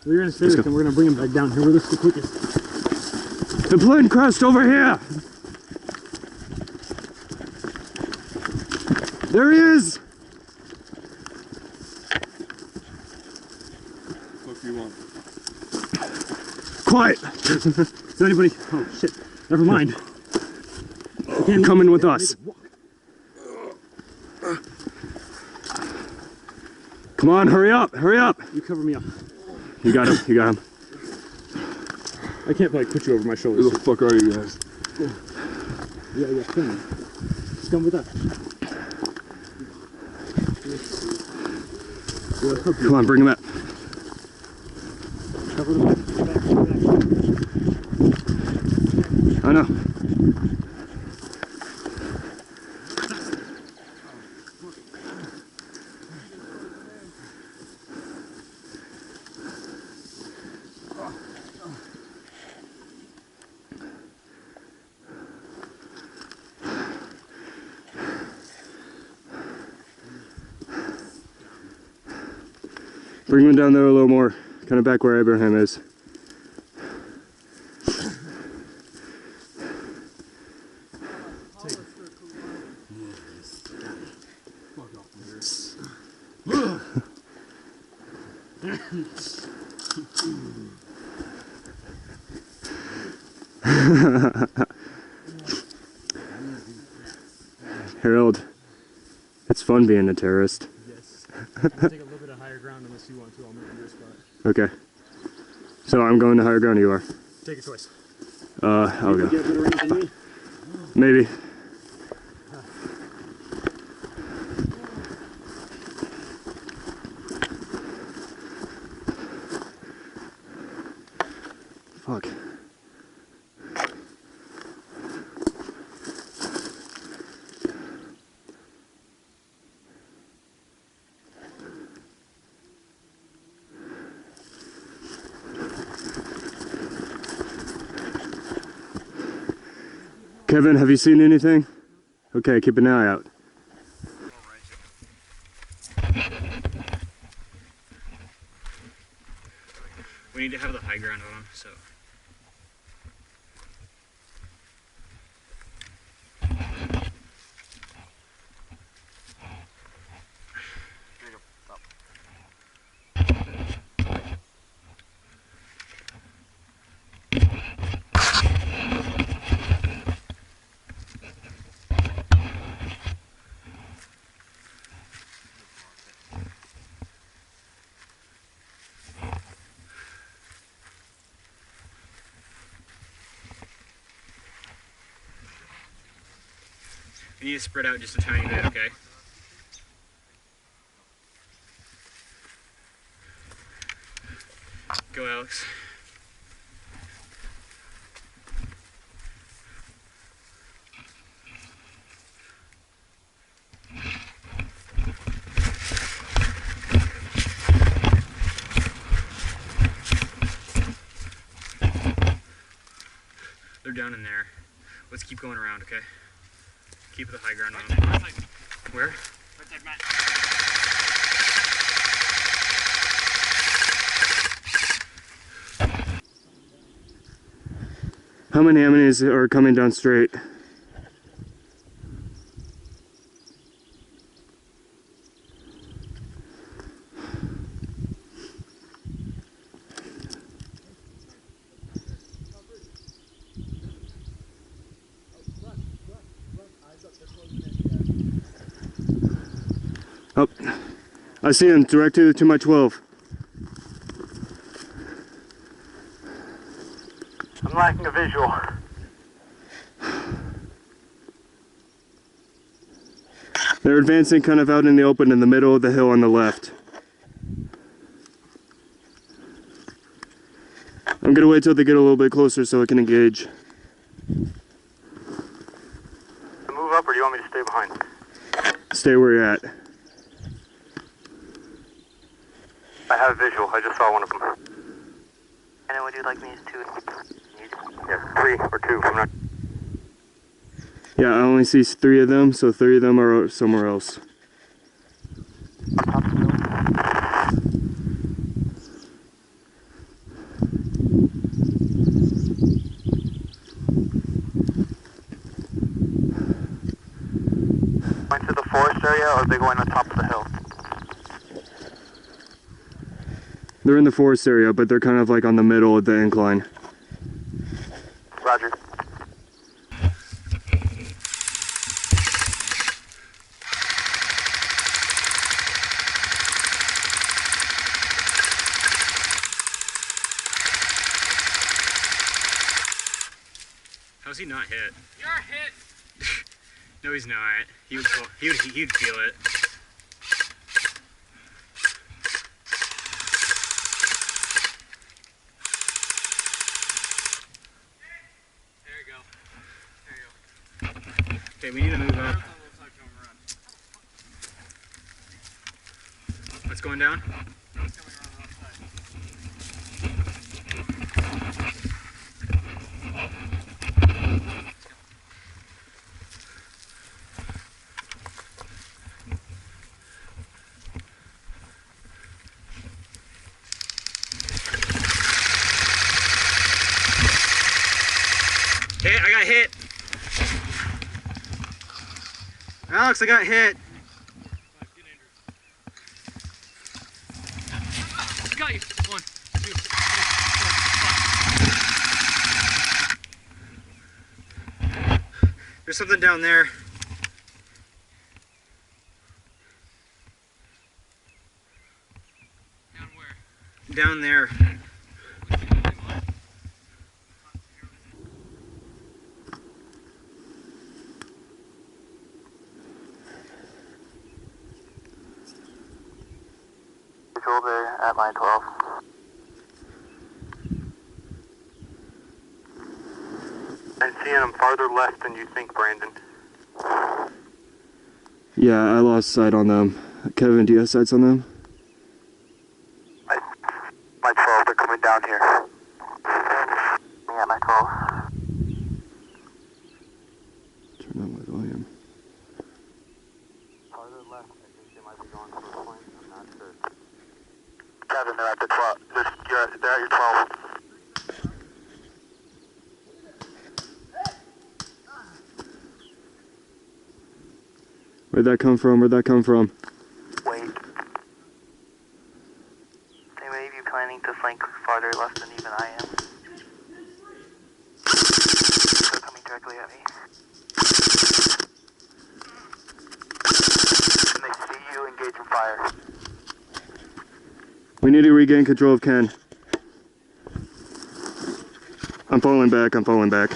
We're gonna stay with him. We're gonna bring him back down here. We're the quickest. The plane crashed over here. There he is. What do you want? Quiet. Is anybody? Oh shit. Never mind. Coming with us. Come on, hurry up, hurry up. You cover me up. You got him, you got him. I can't like put you over my Who shoulders. the fuck are you guys? Yeah, come on. Just come with us. Come on, bring him up. Cover the back. I know. Bring him down there a little more, kind of back where Abraham is. Harold, it's fun being a terrorist. Yes. I'm gonna take a little bit of higher ground unless you want to. I'll move to your spot. Okay. So I'm going to higher ground, you are? Take a choice. I'll go. You get a better range than me? Maybe. Fuck. Kevin, have you seen anything? Okay, keep an eye out. We need to have the high ground on, so. You need to spread out just a tiny bit, okay? Go, Alex. They're down in there. Let's keep going around, okay? Keep the high ground on. Where? Right side, Matt. How many enemies are coming down straight? Oh, I see him directly to my 12. I'm lacking a visual. They're advancing kind of out in the open in the middle of the hill on the left. I'm gonna wait till they get a little bit closer so I can engage. Move up, or do you want me to stay behind? Stay where you're at. I have visual. I just saw one of them. And then would you like me to? Yeah, 3 or 2. I'm not. Yeah, I only see 3 of them, so 3 of them are somewhere else. area, or are they going on top of the hill? They're in the forest area, but they're kind of like on the middle of the incline. Roger. How's he not hit? You're hit! No, he's not. He would feel it. There you go. There you go. Okay, we need to move up. What's going down? Hey, I got hit. Alex, I got hit. Got you. 1, 2, 3, 4, 5. There's something down there. Down where? Down there. Visual there at line 12. I'm seeing them farther left than you think, Brandon. Yeah, I lost sight on them. Kevin, do you have sights on them? My 12, they're coming down here. Yeah, my 12. Turn on my volume. Farther left, I think they might be going to the point. I'm not sure. Kevin, they're at the 12. They're at your 12. Where'd that come from? Where'd that come from? Wait. They may be planning to flank farther left than even I am. They're coming directly at me. And they see you, engage in fire. We need to regain control of Ken. I'm falling back, I'm falling back.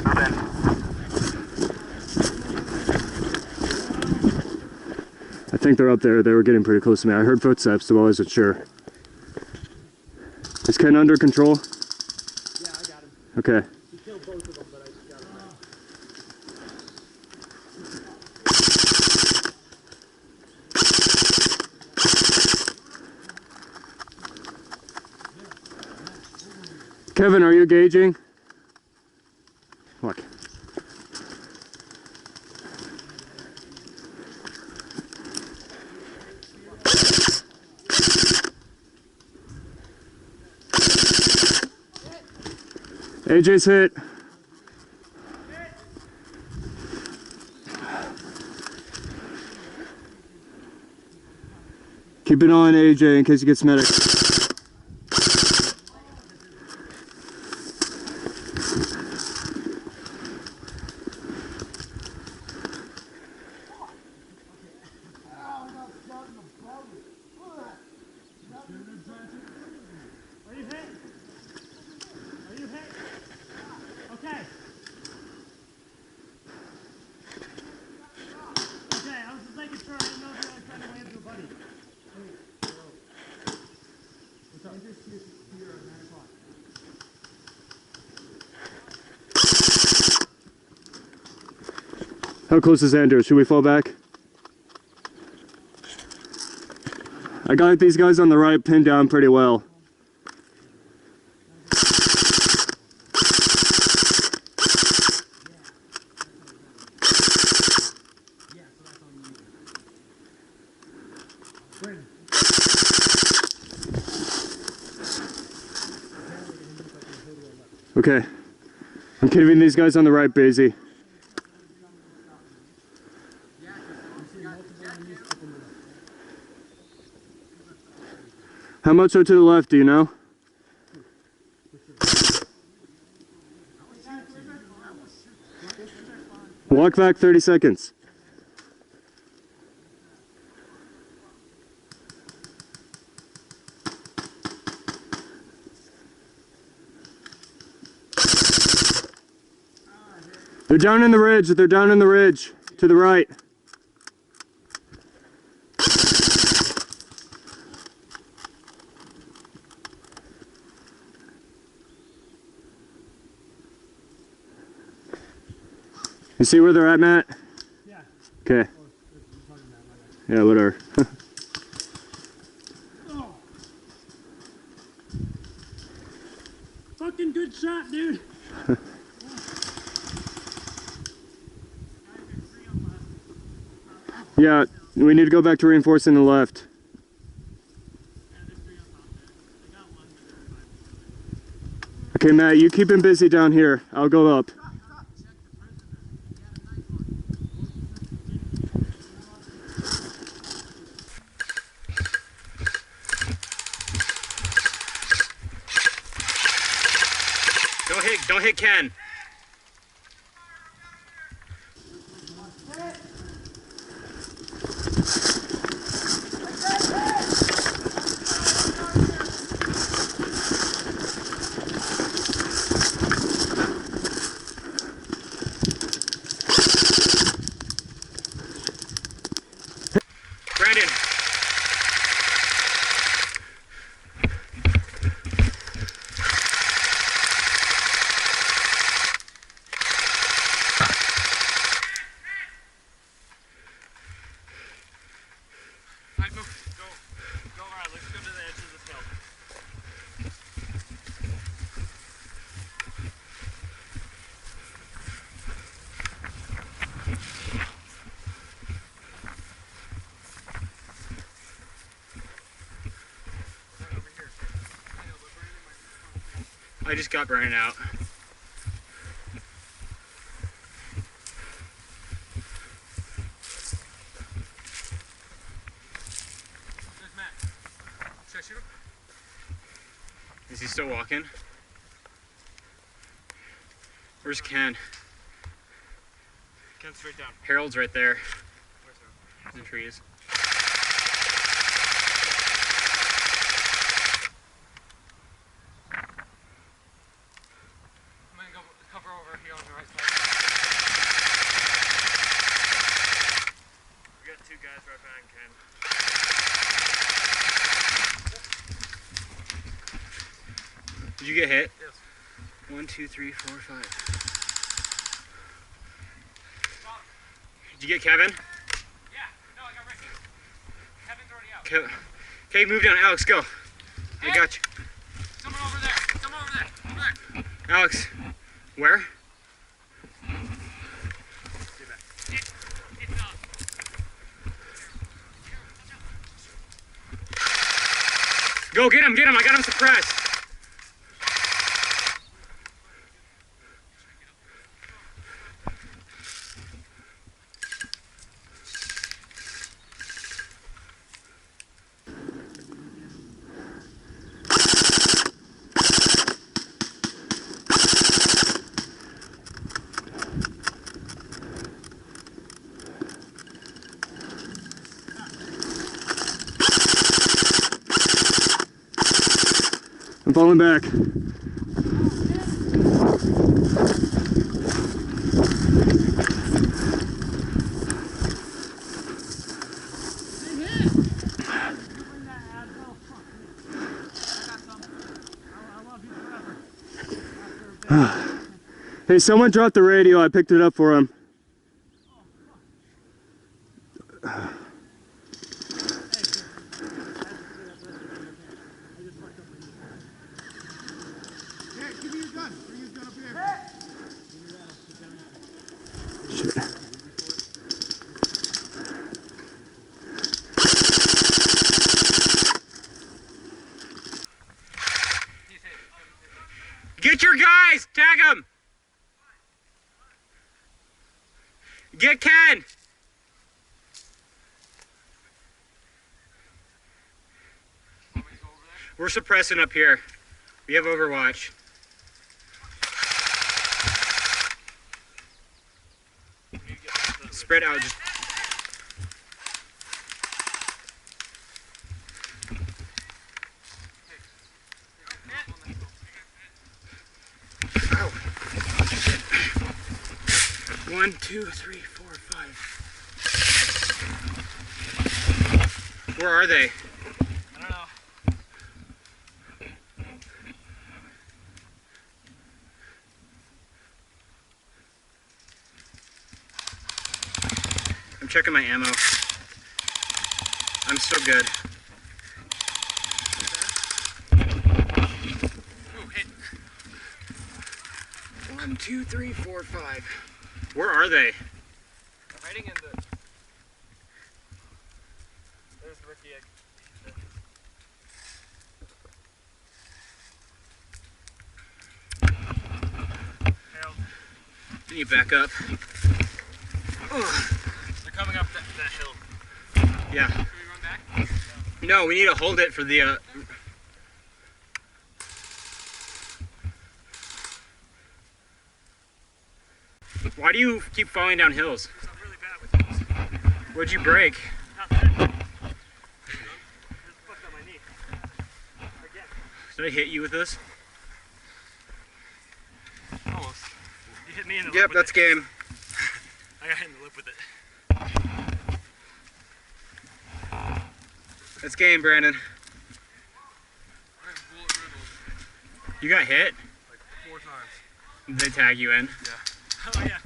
Move in. I think they're up there. They were getting pretty close to me. I heard footsteps, so I wasn't sure. Is Ken under control? Yeah, I got him. Okay. He killed both of them, but I just got him back. Kevin, are you gauging? Fuck. AJ's hit. Keep it on AJ in case he gets medic. Are you hit? Are you hit? Okay. Okay, I was just making sure. I didn't know if you were trying to land to a buddy. What's up? Andrew's here at 9 o'clock. How close is Andrew? Should we fall back? I got these guys on the right pinned down pretty well. Okay. I'm keeping these guys on the right busy. How much are to the left, do you know? Walk back 30 seconds. They're down in the ridge. They're down in the ridge. To the right. You see where they're at, Matt? Yeah. Okay. Yeah, whatever. Oh. Fucking good shot, dude. Yeah, we need to go back to reinforcing the left. Okay, Matt, you keep him busy down here. I'll go up. Don't hit Ken. Brandon. Alright, move. Go around. Let's go to the edge of this hill. Right over here. I know, but Brandon might be. I just got Brandon out. There's Matt. Should I shoot him? Is he still walking? Where's Ken? Ken, straight down. Harold's right there. Where's Harold? In the trees. I'm gonna go cover over here on the right side. We got two guys right behind Ken. Did you get hit? Yes. 1, 2, 3, 4, 5. Did you get Kevin? Yeah. No, I got Ricky. Kevin's already out. Okay, move down. Alex, go. I got you. Someone over there. Someone over there. Over there. Alex, where? It's up. Go get him, get him. I got him suppressed. I'm falling back. Hey, someone dropped the radio. I picked it up for him. Here, give me your gun. Bring your gun up here. Shit. Get your guys! Tag them! Get Ken! We're suppressing up here. We have Overwatch. Spread out. Just... Ow. 1, 2, 3, 4, 5. Where are they? I don't know. I'm checking my ammo. I'm still good. Ooh, hit. 1, 2, 3, 4, 5. Where are they? I'm hiding in the... There's Ricky. Can you back up? They're coming up that hill. Yeah. Should we run back? No, we need to hold it for the... Why do you keep falling down hills? I'm really bad with those. What'd you break? Nothing. Just fucked up my knee. Again. Did I hit you with this? Almost. You hit me in the Yep, lip with that's it. game. I got hit in the lip with it. That's game, Brandon. You got hit? Like 4 times. Did they tag you in? Oh yeah.